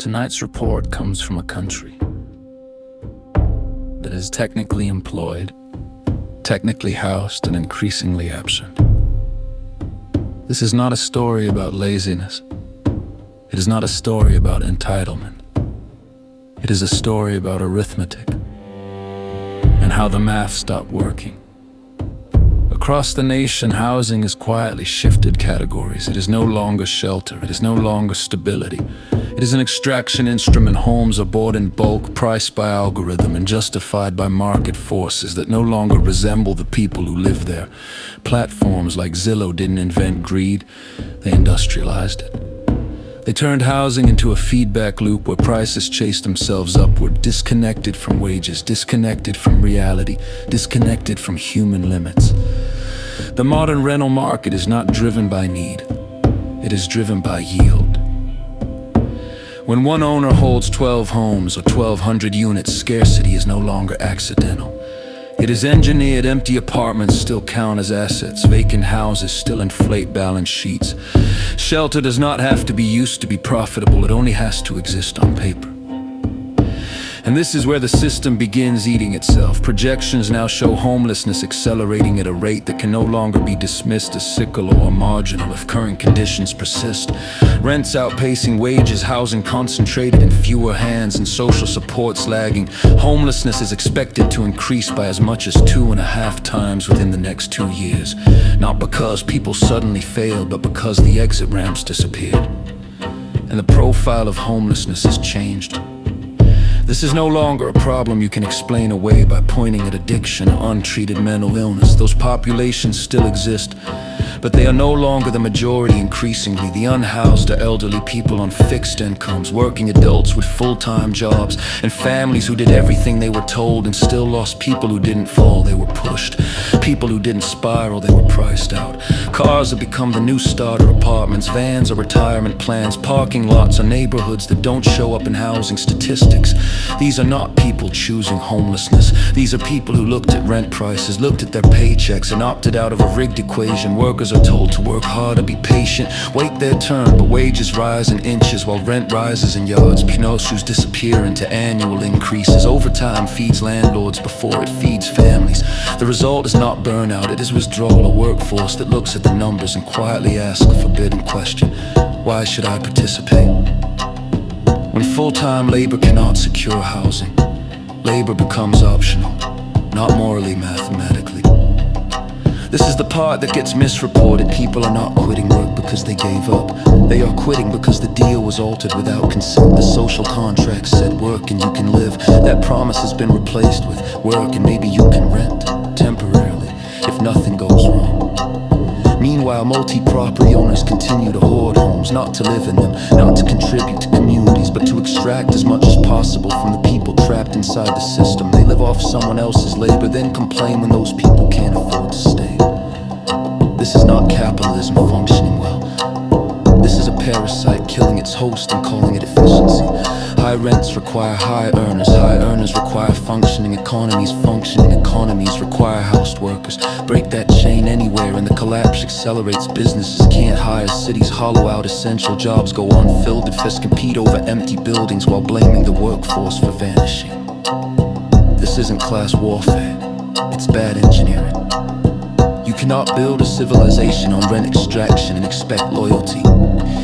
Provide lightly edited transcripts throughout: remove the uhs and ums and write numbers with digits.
Tonight's report comes from a country that is technically employed, technically housed, and increasingly absent. This is not a story about laziness. It is not a story about entitlement. It is a story about arithmetic and how the math stopped working. Across the nation, housing has quietly shifted categories. It is no longer shelter. It is no longer stability. It is an extraction instrument. Homes are bought in bulk, priced by algorithm, and justified by market forces that no longer resemble the people who live there. Platforms like Zillow didn't invent greed, they industrialized it. They turned housing into a feedback loop where prices chased themselves upward, disconnected from wages, disconnected from reality, disconnected from human limits. The modern rental market is not driven by need. It is driven by yield. When one owner holds 12 homes or 1,200 units, scarcity is no longer accidental. It is engineered. Empty apartments still count as assets. Vacant houses still inflate balance sheets. Shelter does not have to be used to be profitable. It only has to exist on paper. And this is where the system begins eating itself. Projections now show homelessness accelerating at a rate that can no longer be dismissed as cyclical or marginal if current conditions persist. Rents outpacing wages, housing concentrated in fewer hands, and social supports lagging. Homelessness is expected to increase by as much as 2.5 times within the next 2 years. Not because people suddenly failed, but because the exit ramps disappeared. And the profile of homelessness has changed. This is no longer a problem you can explain away by pointing at addiction or untreated mental illness. Those populations still exist, but they are no longer the majority. Increasingly, the unhoused are elderly people on fixed incomes, working adults with full-time jobs, and families who did everything they were told and still lost. People who didn't fall, they were pushed. People who didn't spiral, they were priced out. Cars have become the new starter apartments. Vans are retirement plans. Parking lots are neighborhoods that don't show up in housing statistics. These are not people choosing homelessness. These are people who looked at rent prices, looked at their paychecks, and opted out of a rigged equation. Workers are told to work harder, be patient, wait their turn, but wages rise in inches while rent rises in yards. Pinocchio's disappear into annual increases. Overtime feeds landlords before it feeds families. The result is not burnout, it is withdrawal. A workforce that looks at the numbers and quietly asks a forbidden question: why should I participate? When full-time labor cannot secure housing, labor becomes optional, not morally, mathematically. This is the part that gets misreported. People are not quitting work because they gave up. They are quitting because the deal was altered without consent. The social contract said work and you can live. That promise has been replaced with work and maybe you can rent temporarily if nothing goes wrong. Meanwhile, multi-property owners continue to hoard homes, not to live in them, not to contribute to communities, but to extract as much as possible from the people trapped inside the system. They live off someone else's labor, then complain when those people can't afford to stay. This is not capitalism functioning well. This is a parasite killing its host and calling it efficiency. High rents require high earners require functioning economies require housed workers. Break that chain anywhere and the collapse accelerates. Businesses can't hire, cities hollow out, essential jobs go unfilled. The fists compete over empty buildings while blaming the workforce for vanishing. This isn't class warfare, it's bad engineering. You cannot build a civilization on rent extraction and expect loyalty.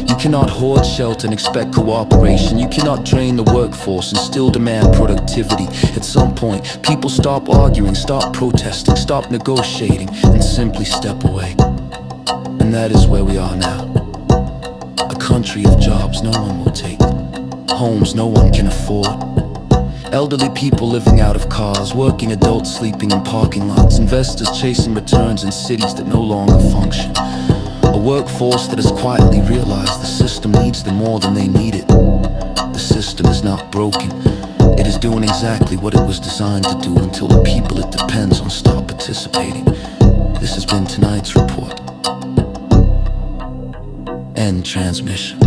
You cannot hoard shelter and expect cooperation. You cannot drain the workforce and still demand productivity. At some point, people stop arguing, stop protesting, stop negotiating, and simply step away. And that is where we are now. A country of jobs no one will take, homes no one can afford. Elderly people living out of cars, working adults sleeping in parking lots, investors chasing returns in cities that no longer function. A workforce that has quietly realized the system needs them more than they need it. The system is not broken. It is doing exactly what it was designed to do until the people it depends on stop participating. This has been tonight's report. End transmission.